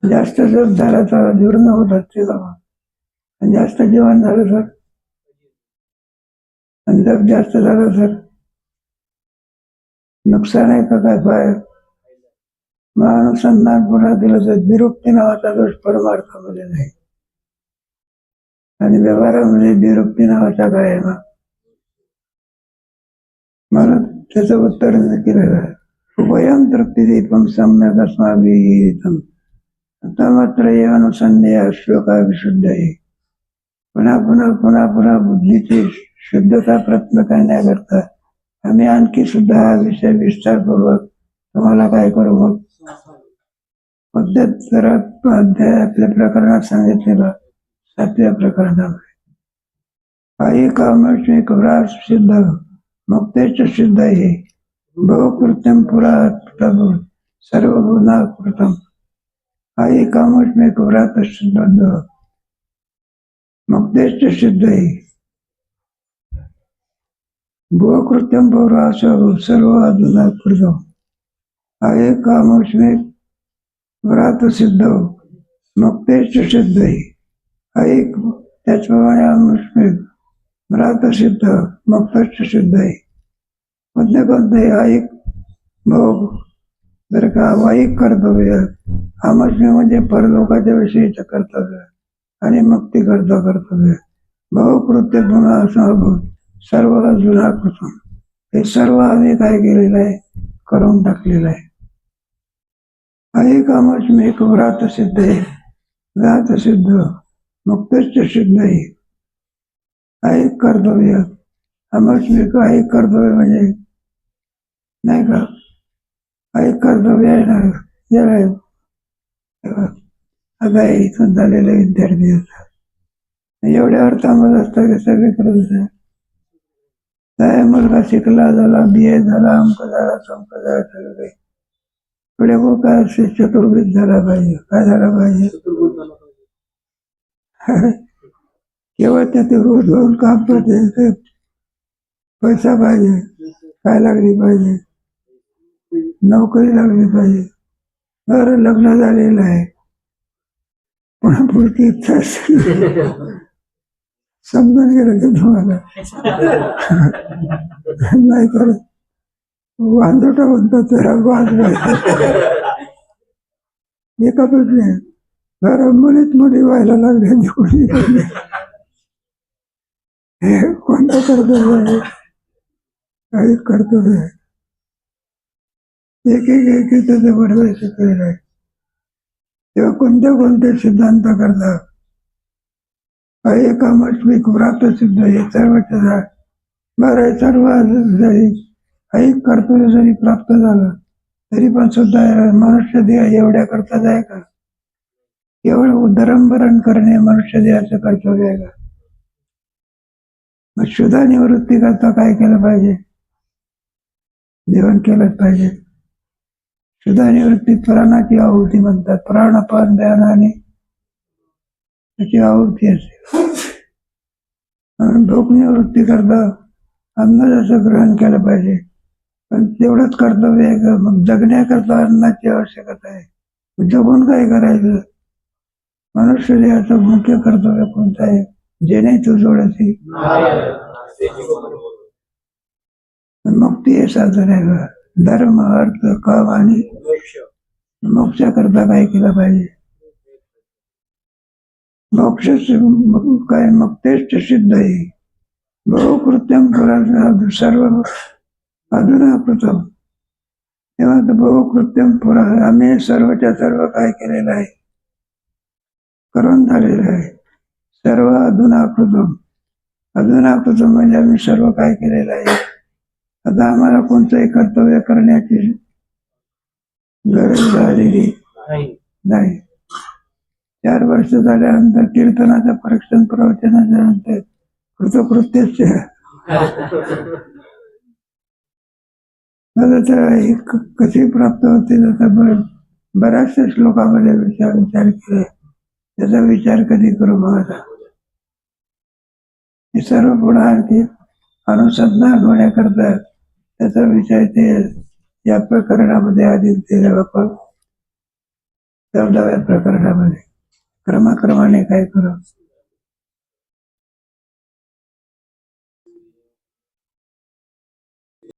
जास्त जप झाला तर जीर्ण होत असते आणि जास्त जेवण झालं तर आणि जप जास्त झालं तर नुकसान आहे का काय पाय मग अनुसंधान पुन्हा दिलं तर निरुक्ती नावाचा दोष परमार्थामध्ये नाही आणि व्यवहारामध्ये निरुक्ती नावाचा काय आहे ना मला त्याचं उत्तर केलेलं आहे उभयं तृप्तिदीपं सम्यक् अस्माभिहितं तत्र अनुसंधेय श्लोका विशुद्ध आहे पुन्हा पुन्हा पुन्हा पुन्हा बुद्धीची शुद्धता प्रयत्न करण्याकरता आम्ही आणखी सुद्धा हा विषय विस्तारपूर्वक तुम्हाला काय करू मग पद्धत अध्याय आपल्या प्रकरणात सांगितलेला 7व्या प्रकरणामध्ये काही कामश्मी कुरार सिद्ध मुक्तेच सिद्ध आहे बहुकृत्यम पुरा सर्व गुणा कृतम काही कामश्मी कुरात सिद्ध मुक्तेच सिद्ध आहे बहुकृत्यम पुरा सर्व गुणा कृतम काही कामश्मी कुरात सिद्ध मुक्तेच सिद्ध आहे काही त्याचप्रमाणे आमुष्मिक व्रात सिद्ध मुक्तच सिद्ध आहे कोणते ऐक भोग जर का वाईक कर्तव्य आमस्मी म्हणजे परलोकाच्या विषयीचं कर्तव्य आणि मुक्ती करता कर्तव्य बहुकृत्य गुन्हा असं सर्व जुना कृतम हे सर्व आम्ही काय केलेलं आहे करून टाकलेलं आहे ऐक आमस्मी एक व्रात सिद्ध आहे व्रात सिद्ध मुक्तच सिद्ध आहे ऐक कर्तव्य आमस्मिक ऐक कर्तव्य म्हणजे नाही का ऐक कर्तव्य आहे ना जरा आता इथून झालेले विद्यार्थी असतात एवढ्या अर्थामध्ये असतात की सगळे करत असतात काय मुलगा शिकला झाला BA झाला अमक झाला समक झाला सगळं काही पुढे काय चतुर्भुज झाला पाहिजे काय झाला पाहिजे केवळ त्याचे रोज रोज काम करते पैसा पाहिजे काय लागली पाहिजे नोकरी लागली पाहिजे बरं लग्न झालेलं आहे पुन्हा पुढची इच्छा समजून गेलं की तुम्हाला नाही तर वांदोटा म्हणतात त्याला वाद एका नाही बरं मुलीत मुली व्हायला लागले निवडली पडले हे कोणतं कर्तव्य आहे काही कर्तव्य आहे एक त्याचे बरोबर शिकलेलं आहे तेव्हा कोणते सिद्धांत करतात काही कामस्मिक व्रात सिद्ध हे सर्वच बरं सर्व जरी काही कर्तव्य जरी प्राप्त झालं तरी पण सुद्धा मनुष्य देह एवढ्या करतात आहे का केवळ उदरंभरण करणे मनुष्य देहाचं कर्तव्य आहे का मग शुद्धा निवृत्ती करता काय केलं पाहिजे जेवण केलंच पाहिजे शुद्धा निवृत्तीत प्राणाची आहुती म्हणतात प्राणपान ध्यानाने त्याची आहुती असते म्हणून भूक निवृत्ती करता अन्नाचं ग्रहण केलं पाहिजे पण तेवढंच कर्तव्य आहे का मग जगण्याकरता अन्नाची आवश्यकता आहे जगून काय करायचं मनुष्य देहाचं मुख्य कर्तव्य कोणतं आहे जे नाही तू जोडायची मुक्ती हे साधन आहे का धर्म अर्थ काम आणि मोक्षाकरता काय केलं पाहिजे मोक्ष काय मुक्तेच सिद्ध आहे बहुकृत्यम पुरा सर्व अधुना कृतम तेव्हा बहुकृत्यम पुरा आम्ही सर्वच्या सर्व काय केलेलं आहे करून झालेलं आहे सर्व अधुना कृतम म्हणजे आम्ही सर्व काय केलेलं आहे आता आम्हाला कोणतंही कर्तव्य करण्याची गरज झालेली नाही 4 वर्ष झाल्यानंतर कीर्तनाचं परीक्षण प्रवचनाच्या नंतर कृतकृत्यच कशी प्राप्त होते त्याचा बऱ्याचशा श्लोकामध्ये विचार केला त्याचा विचार कधी करू बघा हे सर्व पुढे आणखी अनुसंधान होण्याकरता त्याचा विषय ते या प्रकरणामध्ये आधी 13 बाबा 14व्या प्रकरणामध्ये क्रमाक्रमाने काय करावं.